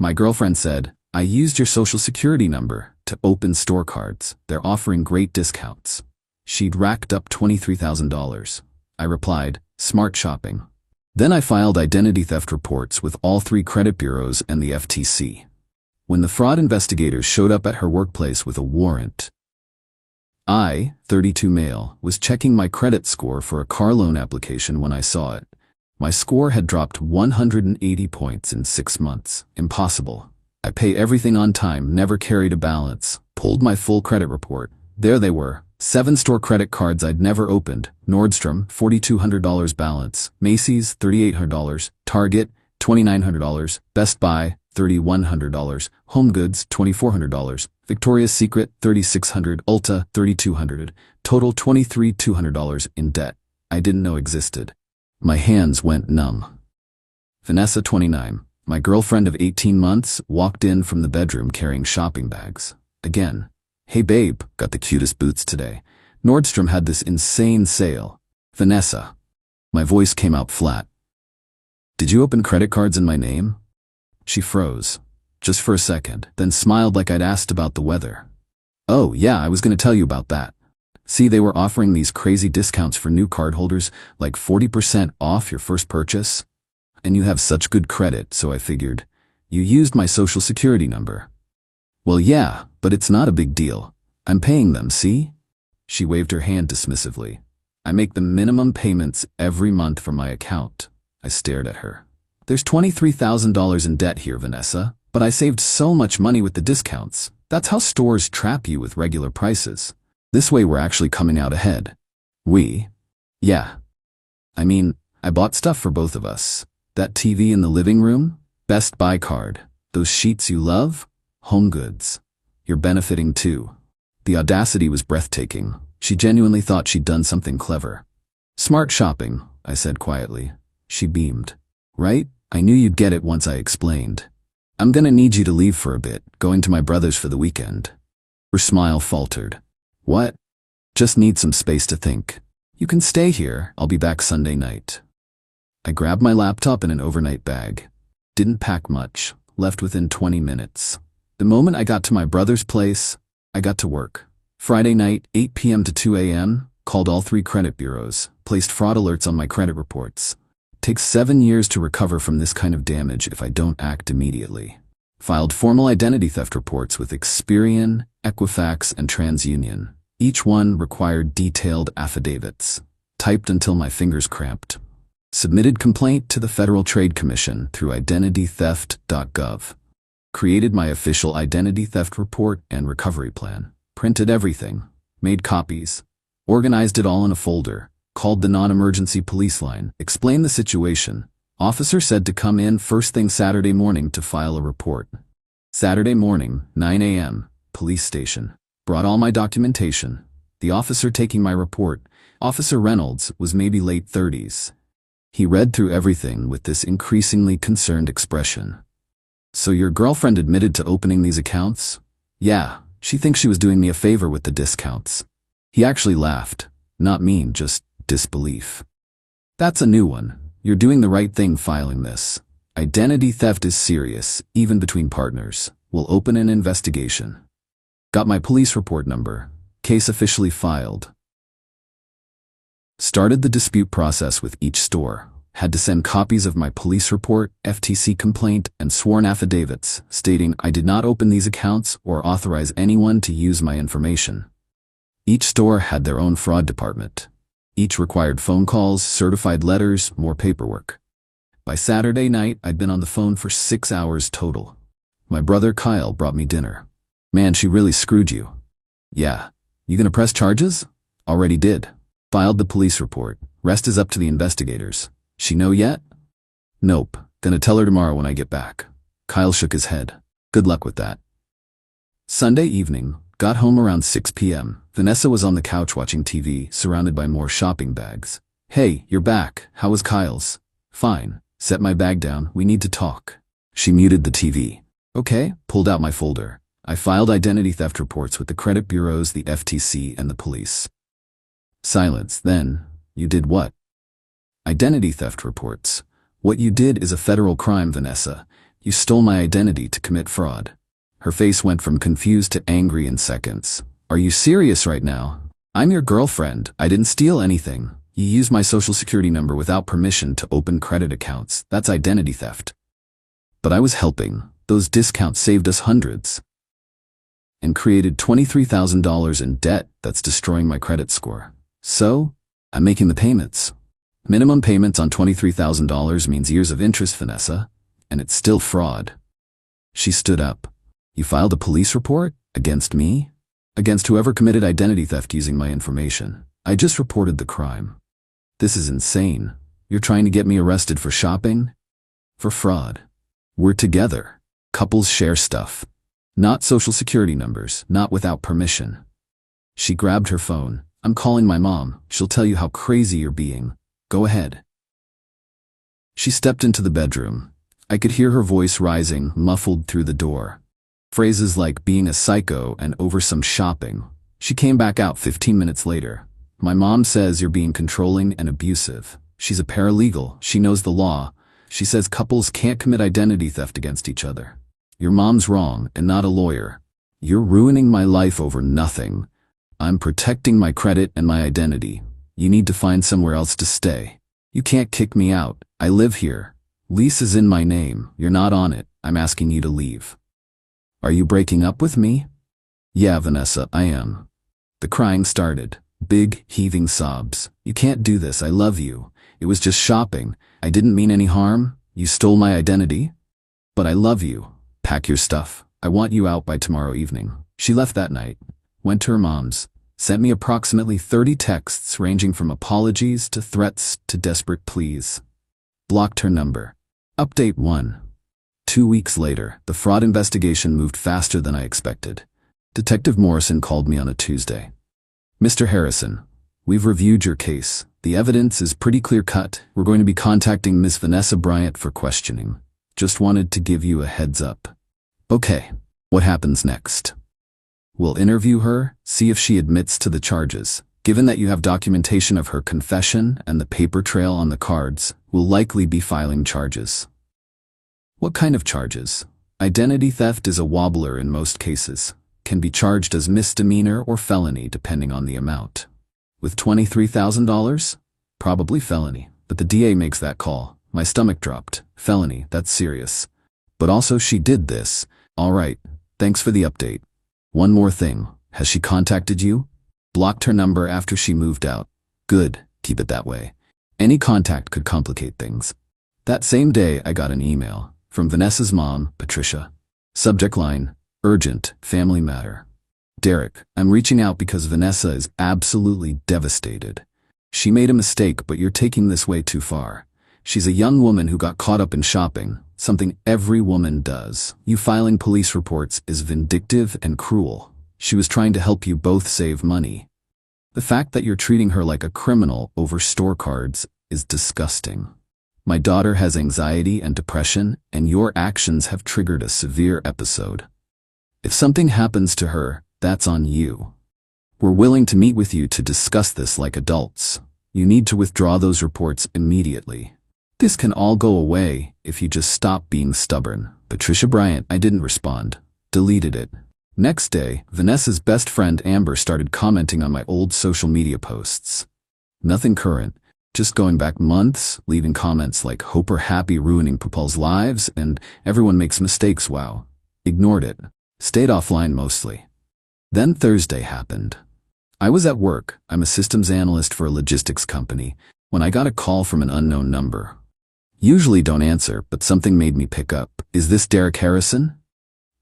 My girlfriend said, I used your social security number to open store cards. They're offering great discounts. She'd racked up $23,000. I replied, smart shopping. Then I filed identity theft reports with all 3 credit bureaus and the FTC. When the fraud investigators showed up at her workplace with a warrant, I, 32 male, was checking my credit score for a car loan application when I saw it. My score had dropped 180 points in 6 months. Impossible. I pay everything on time, never carried a balance. Pulled my full credit report. There they were. 7 store credit cards I'd never opened. Nordstrom, $4,200 balance. Macy's, $3,800. Target, $2,900. Best Buy, $3,100. HomeGoods, $2,400. Victoria's Secret, $3,600. Ulta, $3,200. Total $23,200 in debt I didn't know existed. My hands went numb. Vanessa, 29, my girlfriend of 18 months, walked in from the bedroom carrying shopping bags. Again. Hey babe, got the cutest boots today. Nordstrom had this insane sale. Vanessa. My voice came out flat. Did you open credit cards in my name? She froze, just for a second, then smiled like I'd asked about the weather. Oh yeah, I was going to tell you about that. See, they were offering these crazy discounts for new cardholders, like 40% off your first purchase. And you have such good credit, so I figured, you used my social security number. Well yeah, but it's not a big deal. I'm paying them, see? She waved her hand dismissively. I make the minimum payments every month from my account. I stared at her. There's $23,000 in debt here, Vanessa, but I saved so much money with the discounts. That's how stores trap you with regular prices. This way we're actually coming out ahead. We? Yeah. I mean, I bought stuff for both of us. That TV in the living room? Best Buy card. Those sheets you love? HomeGoods. You're benefiting too. The audacity was breathtaking. She genuinely thought she'd done something clever. Smart shopping, I said quietly. She beamed. Right? I knew you'd get it once I explained. I'm gonna need you to leave for a bit, going to my brother's for the weekend. Her smile faltered. What? Just need some space to think. You can stay here, I'll be back Sunday night. I grabbed my laptop and an overnight bag. Didn't pack much, left within 20 minutes. The moment I got to my brother's place, I got to work. Friday night, 8 p.m. to 2 a.m., called all 3 credit bureaus, placed fraud alerts on my credit reports. Takes 7 years to recover from this kind of damage if I don't act immediately. Filed formal identity theft reports with Experian, Equifax, and TransUnion. Each one required detailed affidavits. Typed until my fingers cramped. Submitted complaint to the Federal Trade Commission through identitytheft.gov. Created my official identity theft report and recovery plan. Printed everything. Made copies. Organized it all in a folder. Called the non-emergency police line. Explained the situation. Officer said to come in first thing Saturday morning to file a report. Saturday morning, 9 a.m., police station. Brought all my documentation. The officer taking my report, Officer Reynolds, was maybe late 30s. He read through everything with this increasingly concerned expression. So your girlfriend admitted to opening these accounts? Yeah, she thinks she was doing me a favor with the discounts. He actually laughed. Not mean, just disbelief. That's a new one. You're doing the right thing filing this. Identity theft is serious, even between partners. We'll open an investigation. Got my police report number. Case officially filed. Started the dispute process with each store. Had to send copies of my police report, FTC complaint, and sworn affidavits stating I did not open these accounts or authorize anyone to use my information. Each store had their own fraud department. Each required phone calls, certified letters, more paperwork. By Saturday night, I'd been on the phone for 6 hours total. My brother Kyle brought me dinner. Man, she really screwed you. Yeah. You gonna press charges? Already did. Filed the police report. Rest is up to the investigators. She know yet? Nope. Gonna tell her tomorrow when I get back. Kyle shook his head. Good luck with that. Sunday evening, got home around 6 p.m. Vanessa was on the couch watching TV, surrounded by more shopping bags. Hey, you're back. How was Kyle's? Fine. Set my bag down. We need to talk. She muted the TV. Okay, pulled out my folder. I filed identity theft reports with the credit bureaus, the FTC, and the police. Silence. Then, you did what? Identity theft reports. What you did is a federal crime, Vanessa. You stole my identity to commit fraud. Her face went from confused to angry in seconds. Are you serious right now? I'm your girlfriend. I didn't steal anything. You used my social security number without permission to open credit accounts. That's identity theft. But I was helping. Those discounts saved us hundreds. And created $23,000 in debt that's destroying my credit score. So, I'm making the payments. Minimum payments on $23,000 means years of interest, Vanessa, and it's still fraud. She stood up. You filed a police report? Against me? Against whoever committed identity theft using my information. I just reported the crime. This is insane. You're trying to get me arrested for shopping? For fraud. We're together. Couples share stuff. Not social security numbers, not without permission. She grabbed her phone. I'm calling my mom. She'll tell you how crazy you're being. Go ahead. She stepped into the bedroom. I could hear her voice rising, muffled through the door. Phrases like being a psycho and over some shopping. She came back out 15 minutes later. My mom says you're being controlling and abusive. She's a paralegal. She knows the law. She says couples can't commit identity theft against each other. Your mom's wrong and not a lawyer. You're ruining my life over nothing. I'm protecting my credit and my identity. You need to find somewhere else to stay. You can't kick me out. I live here. Lease is in my name. You're not on it. I'm asking you to leave. Are you breaking up with me? Yeah, Vanessa, I am. The crying started. Big, heaving sobs. You can't do this. I love you. It was just shopping. I didn't mean any harm. You stole my identity? But I love you. Pack your stuff. I want you out by tomorrow evening. She left that night. Went to her mom's. Sent me approximately 30 texts ranging from apologies to threats to desperate pleas. Blocked her number. Update 1. 2 weeks later, the fraud investigation moved faster than I expected. Detective Morrison called me on a Tuesday. Mr. Harrison, we've reviewed your case. The evidence is pretty clear-cut. We're going to be contacting Miss Vanessa Bryant for questioning. Just wanted to give you a heads up. Okay, what happens next? We'll interview her, see if she admits to the charges. Given that you have documentation of her confession and the paper trail on the cards, we'll likely be filing charges. What kind of charges? Identity theft is a wobbler in most cases. Can be charged as misdemeanor or felony depending on the amount. With $23,000? Probably felony, but the DA makes that call. My stomach dropped. Felony, that's serious. But also she did this. All right, thanks for the update. One more thing, has she contacted you? Blocked her number after she moved out. Good, keep it that way. Any contact could complicate things. That same day I got an email from Vanessa's mom, Patricia. Subject line, urgent, family matter. Derek, I'm reaching out because Vanessa is absolutely devastated. She made a mistake, but you're taking this way too far. She's a young woman who got caught up in shopping, something every woman does. You filing police reports is vindictive and cruel. She was trying to help you both save money. The fact that you're treating her like a criminal over store cards is disgusting. My daughter has anxiety and depression, and your actions have triggered a severe episode. If something happens to her, that's on you. We're willing to meet with you to discuss this like adults. You need to withdraw those reports immediately. This can all go away if you just stop being stubborn. Patricia Bryant, I didn't respond. Deleted it. Next day, Vanessa's best friend Amber started commenting on my old social media posts. Nothing current, just going back months, leaving comments like "hope we're happy ruining people's lives" and "everyone makes mistakes, wow." Ignored it. Stayed offline mostly. Then Thursday happened. I was at work. I'm a systems analyst for a logistics company when I got a call from an unknown number. Usually don't answer, but something made me pick up. Is this Derek Harrison?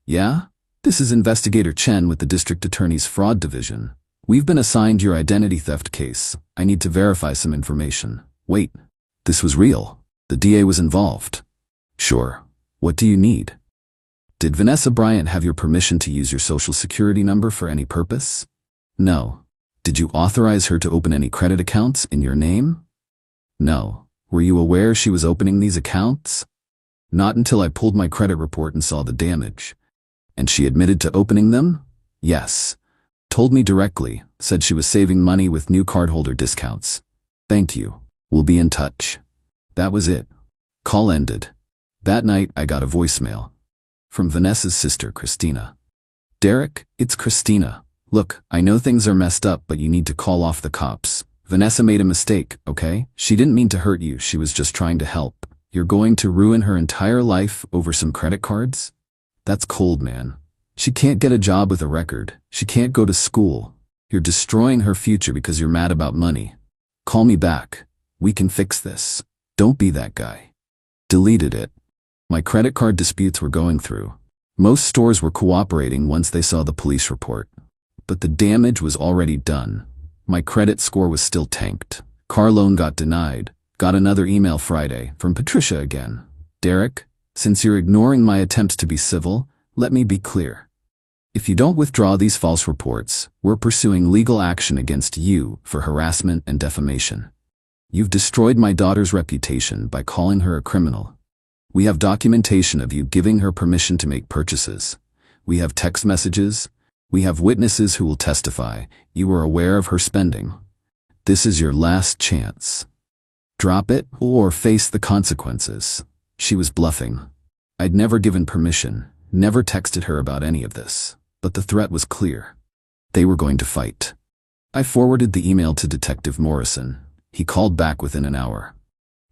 Yeah? This is Investigator Chen with the District Attorney's Fraud Division. We've been assigned your identity theft case. I need to verify some information. Wait, this was real. The DA was involved. Sure. What do you need? Did Vanessa Bryant have your permission to use your social security number for any purpose? No. Did you authorize her to open any credit accounts in your name? No. Were you aware she was opening these accounts? Not until I pulled my credit report and saw the damage. And she admitted to opening them? Yes. Told me directly, said she was saving money with new cardholder discounts. Thank you. We'll be in touch. That was it. Call ended. That night, I got a voicemail from Vanessa's sister, Christina. Derek, it's Christina. Look, I know things are messed up, but you need to call off the cops. Vanessa made a mistake, okay? She didn't mean to hurt you, she was just trying to help. You're going to ruin her entire life over some credit cards? That's cold, man. She can't get a job with a record. She can't go to school. You're destroying her future because you're mad about money. Call me back. We can fix this. Don't be that guy. Deleted it. My credit card disputes were going through. Most stores were cooperating once they saw the police report. But the damage was already done. My credit score was still tanked. Car loan got denied. Got another email Friday from Patricia again. Derek, since you're ignoring my attempts to be civil, let me be clear. If you don't withdraw these false reports, we're pursuing legal action against you for harassment and defamation. You've destroyed my daughter's reputation by calling her a criminal. We have documentation of you giving her permission to make purchases. We have text messages. We have witnesses who will testify you were aware of her spending. This is your last chance. Drop it or face the consequences. She was bluffing. I'd never given permission, never texted her about any of this, but the threat was clear. They were going to fight. I forwarded the email to Detective Morrison. He called back within an hour.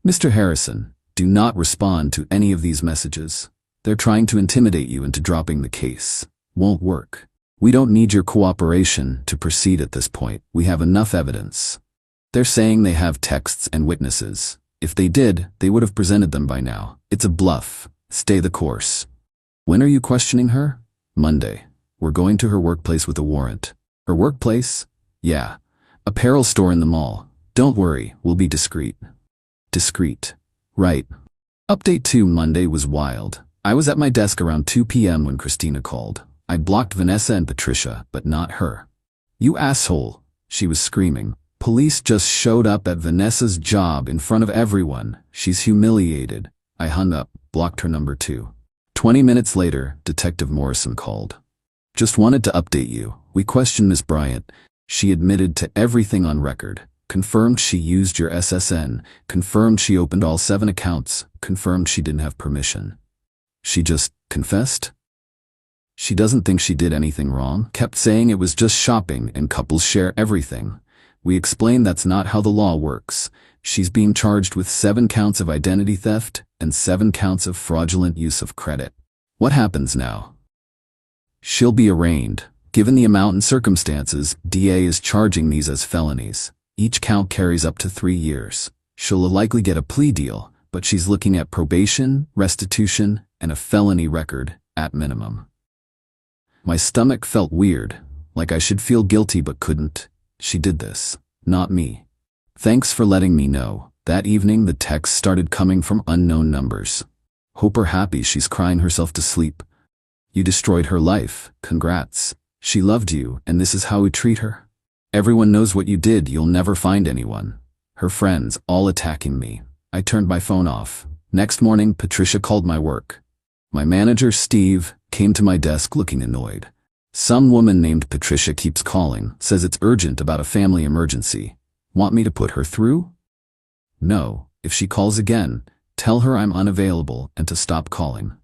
Mr. Harrison, do not respond to any of these messages. They're trying to intimidate you into dropping the case. Won't work. We don't need your cooperation to proceed at this point. We have enough evidence. They're saying they have texts and witnesses. If they did, they would have presented them by now. It's a bluff. Stay the course. When are you questioning her? Monday. We're going to her workplace with a warrant. Her workplace? Yeah. Apparel store in the mall. Don't worry, we'll be discreet. Discreet. Right. Update 2 Monday was wild. I was at my desk around 2 p.m. when Christina called. I'd blocked Vanessa and Patricia, but not her. You asshole, she was screaming. Police just showed up at Vanessa's job in front of everyone. She's humiliated. I hung up, blocked her number 2. 20 minutes later, Detective Morrison called. Just wanted to update you. We questioned Miss Bryant. She admitted to everything on record. Confirmed she used your SSN. Confirmed she opened all 7 accounts. Confirmed she didn't have permission. She just confessed? She doesn't think she did anything wrong. Kept saying it was just shopping and couples share everything. We explained that's not how the law works. She's being charged with 7 counts of identity theft and 7 counts of fraudulent use of credit. What happens now? She'll be arraigned. Given the amount and circumstances, DA is charging these as felonies. Each count carries up to 3 years. She'll likely get a plea deal, but she's looking at probation, restitution, and a felony record at minimum. My stomach felt weird, like I should feel guilty but couldn't. She did this, not me. Thanks for letting me know. That evening the texts started coming from unknown numbers. Hope her happy she's crying herself to sleep. You destroyed her life, congrats. She loved you, and this is how we treat her? Everyone knows what you did, you'll never find anyone. Her friends, all attacking me. I turned my phone off. Next morning, Patricia called my work. My manager, Steve, came to my desk looking annoyed. Some woman named Patricia keeps calling, says it's urgent about a family emergency. Want me to put her through? No, if she calls again, tell her I'm unavailable and to stop calling.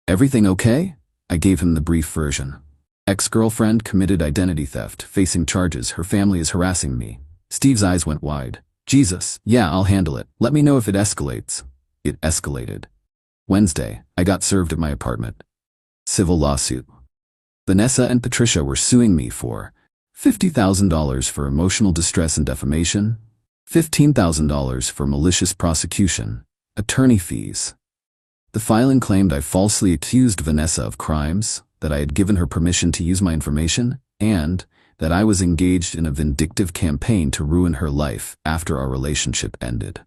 Everything okay? I gave him the brief version. Ex-girlfriend committed identity theft, facing charges, her family is harassing me. Steve's eyes went wide. Jesus, yeah, I'll handle it. Let me know if it escalates. It escalated. Wednesday, I got served at my apartment. Civil lawsuit. Vanessa and Patricia were suing me for $50,000 for emotional distress and defamation, $15,000 for malicious prosecution, attorney fees. The filing claimed I falsely accused Vanessa of crimes, that I had given her permission to use my information, and that I was engaged in a vindictive campaign to ruin her life after our relationship ended.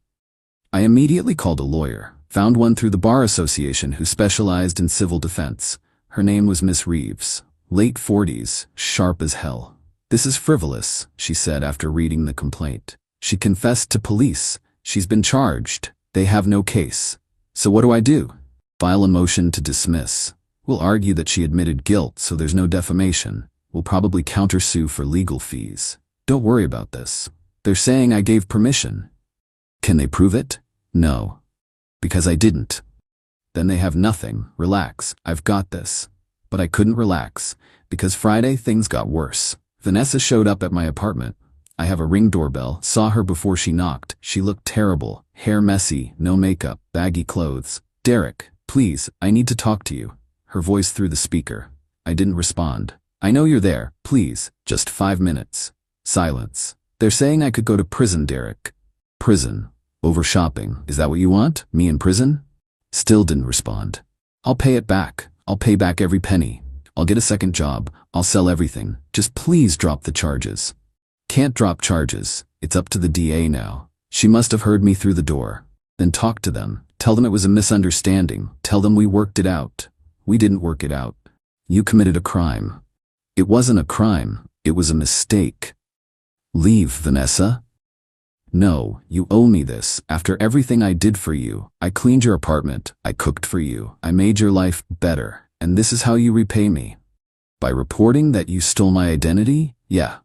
I immediately called a lawyer, found one through the Bar Association who specialized in civil defense. Her name was Miss Reeves, late 40s, sharp as hell. This is frivolous, she said after reading the complaint. She confessed to police. She's been charged. They have no case. So what do I do? File a motion to dismiss. We'll argue that she admitted guilt, so there's no defamation. We'll probably countersue for legal fees. Don't worry about this. They're saying I gave permission. Can they prove it? No. Because I didn't. Then they have nothing. Relax, I've got this. But I couldn't relax, because Friday things got worse. Vanessa showed up at my apartment. I have a Ring doorbell, saw her before she knocked. She looked terrible, hair messy, no makeup, baggy clothes. Derek, please, I need to talk to you. Her voice through the speaker. I didn't respond. I know you're there, please, just 5 minutes. Silence. They're saying I could go to prison, Derek. Prison. Over shopping. Is that what you want? Me in prison? Still didn't respond. I'll pay it back. I'll pay back every penny. I'll get a second job. I'll sell everything. Just please drop the charges. Can't drop charges. It's up to the DA now. She must have heard me through the door. Then talk to them. Tell them it was a misunderstanding. Tell them we worked it out. We didn't work it out. You committed a crime. It wasn't a crime. It was a mistake. Leave, Vanessa. No, you owe me this. After everything I did for you, I cleaned your apartment, I cooked for you, I made your life better, and this is how you repay me. By reporting that you stole my identity? Yeah.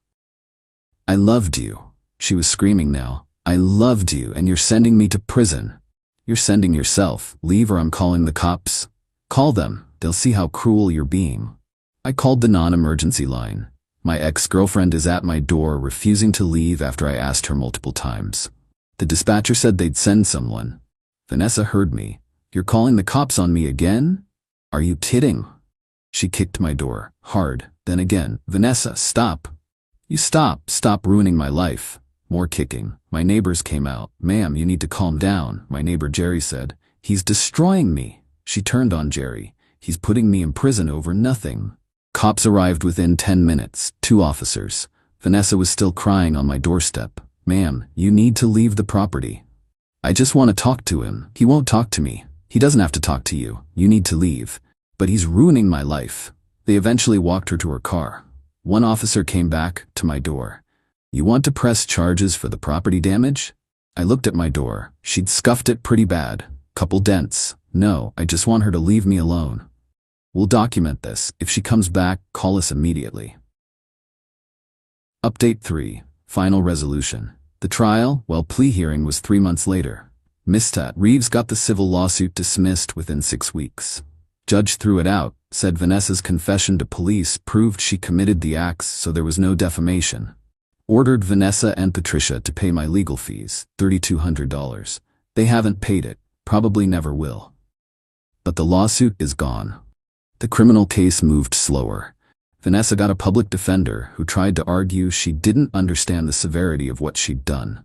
I loved you. She was screaming now. I loved you, and you're sending me to prison. You're sending yourself. Leave or I'm calling the cops. Call them. They'll see how cruel you're being. I called the non-emergency line. My ex-girlfriend is at my door refusing to leave after I asked her multiple times. The dispatcher said they'd send someone. Vanessa heard me. You're calling the cops on me again? Are you kidding? She kicked my door, hard, then again. Vanessa, stop. You stop ruining my life. More kicking. My neighbors came out. Ma'am, you need to calm down, my neighbor Jerry said. He's destroying me. She turned on Jerry. He's putting me in prison over nothing. Cops arrived within 10 minutes, 2 officers. Vanessa was still crying on my doorstep. Ma'am, you need to leave the property. I just want to talk to him. He won't talk to me. He doesn't have to talk to you. You need to leave. But he's ruining my life. They eventually walked her to her car. One officer came back to my door. You want to press charges for the property damage? I looked at my door. She'd scuffed it pretty bad. Couple dents. No, I just want her to leave me alone. We'll document this. If she comes back, call us immediately. Update 3. Final resolution. The trial, plea hearing was 3 months later. Mr. Reeves got the civil lawsuit dismissed within 6 weeks. Judge threw it out, said Vanessa's confession to police proved she committed the acts so there was no defamation. Ordered Vanessa and Patricia to pay my legal fees, $3,200. They haven't paid it, probably never will. But the lawsuit is gone. The criminal case moved slower. Vanessa got a public defender who tried to argue she didn't understand the severity of what she'd done.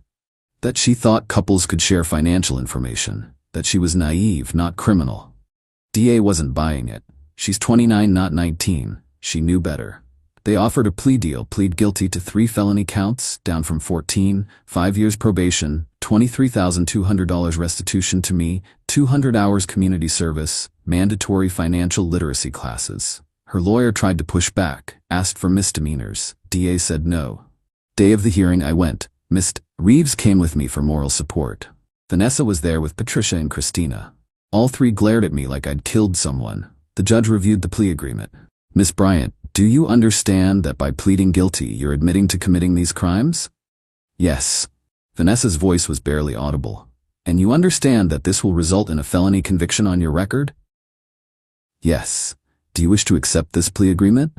That she thought couples could share financial information. That she was naive, not criminal. DA wasn't buying it. She's 29, not 19. She knew better. They offered a plea deal, plead guilty to 3 felony counts, down from 14, 5 years probation, $23,200 restitution to me, 200 hours community service, mandatory financial literacy classes. Her lawyer tried to push back, asked for misdemeanors. DA said no. Day of the hearing I went. Mr. Reeves came with me for moral support. Vanessa was there with Patricia and Christina. All 3 glared at me like I'd killed someone. The judge reviewed the plea agreement. Miss Bryant, do you understand that by pleading guilty you're admitting to committing these crimes? Yes. Vanessa's voice was barely audible. And you understand that this will result in a felony conviction on your record? Yes. Do you wish to accept this plea agreement?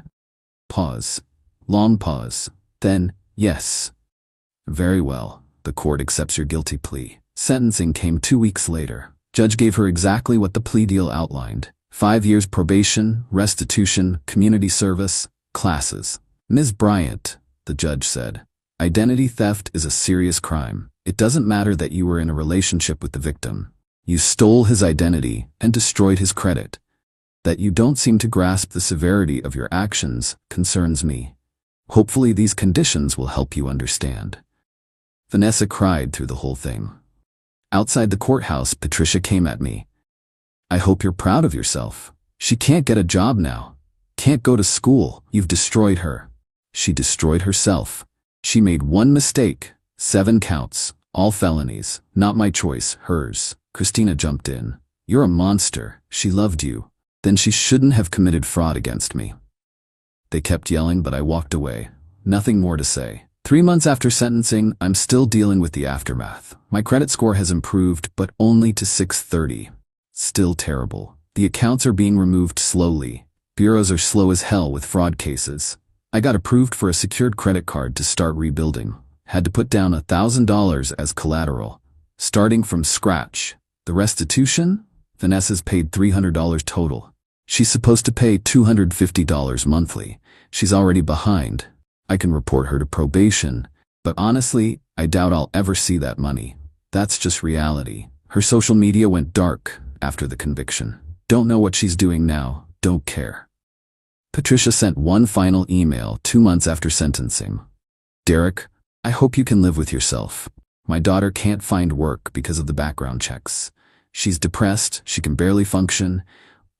Pause. Long pause. Then, yes. Very well. The court accepts your guilty plea. Sentencing came 2 weeks later. Judge gave her exactly what the plea deal outlined. 5 years probation, restitution, community service, classes. Ms. Bryant, the judge said, identity theft is a serious crime. It doesn't matter that you were in a relationship with the victim. You stole his identity and destroyed his credit. That you don't seem to grasp the severity of your actions concerns me. Hopefully these conditions will help you understand. Vanessa cried through the whole thing. Outside the courthouse, Patricia came at me. I hope you're proud of yourself. She can't get a job now. Can't go to school. You've destroyed her. She destroyed herself. She made one mistake. 7 counts. All felonies. Not my choice, hers. Christina jumped in. You're a monster. She loved you. Then she shouldn't have committed fraud against me. They kept yelling, but I walked away. Nothing more to say. 3 months after sentencing, I'm still dealing with the aftermath. My credit score has improved, but only to 630. Still terrible. The accounts are being removed slowly. Bureaus are slow as hell with fraud cases. I got approved for a secured credit card to start rebuilding. Had to put down $1,000 as collateral. Starting from scratch. The restitution? Vanessa's paid $300 total. She's supposed to pay $250 monthly. She's already behind. I can report her to probation, but honestly, I doubt I'll ever see that money. That's just reality. Her social media went dark after the conviction. Don't know what she's doing now. Don't care. Patricia sent one final email 2 months after sentencing. Derek, I hope you can live with yourself. My daughter can't find work because of the background checks. She's depressed, she can barely function,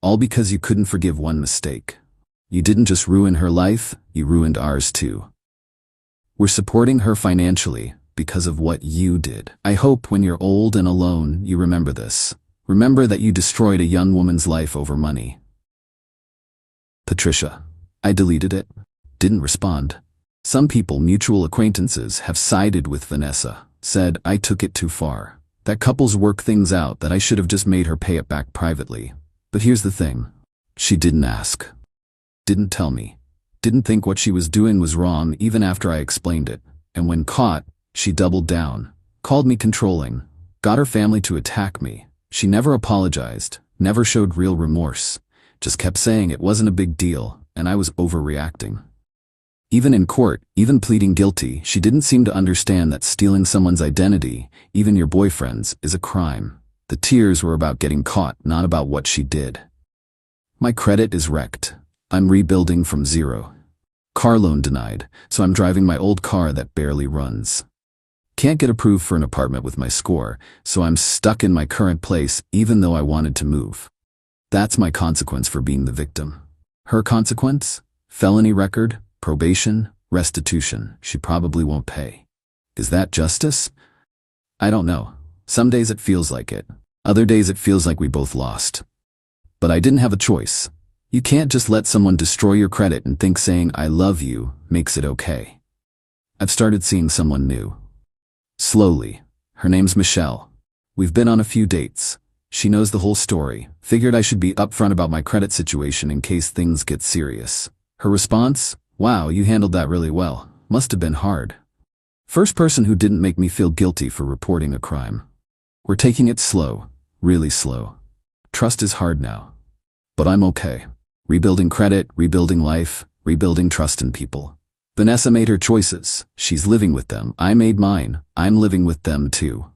all because you couldn't forgive one mistake. You didn't just ruin her life, you ruined ours too. We're supporting her financially because of what you did. I hope when you're old and alone, you remember this. Remember that you destroyed a young woman's life over money. Patricia. I deleted it. Didn't respond. Some people, mutual acquaintances, have sided with Vanessa. Said I took it too far. That couples work things out that I should have just made her pay it back privately. But here's the thing. She didn't ask. Didn't tell me. Didn't think what she was doing was wrong even after I explained it. And when caught, she doubled down. Called me controlling. Got her family to attack me. She never apologized. Never showed real remorse. Just kept saying it wasn't a big deal, and I was overreacting. Even in court, even pleading guilty, she didn't seem to understand that stealing someone's identity, even your boyfriend's, is a crime. The tears were about getting caught, not about what she did. My credit is wrecked. I'm rebuilding from zero. Car loan denied, so I'm driving my old car that barely runs. Can't get approved for an apartment with my score, so I'm stuck in my current place even though I wanted to move. That's my consequence for being the victim. Her consequence? Felony record, probation, restitution. She probably won't pay. Is that justice? I don't know. Some days it feels like it. Other days it feels like we both lost. But I didn't have a choice. You can't just let someone destroy your credit and think saying I love you makes it okay. I've started seeing someone new. Slowly. Her name's Michelle. We've been on a few dates. She knows the whole story. Figured I should be upfront about my credit situation in case things get serious. Her response? Wow, you handled that really well. Must have been hard. First person who didn't make me feel guilty for reporting a crime. We're taking it slow. Really slow. Trust is hard now. But I'm okay. Rebuilding credit, rebuilding life, rebuilding trust in people. Vanessa made her choices. She's living with them. I made mine. I'm living with them too.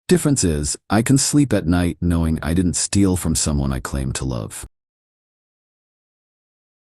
Difference is, I can sleep at night knowing I didn't steal from someone I claim to love.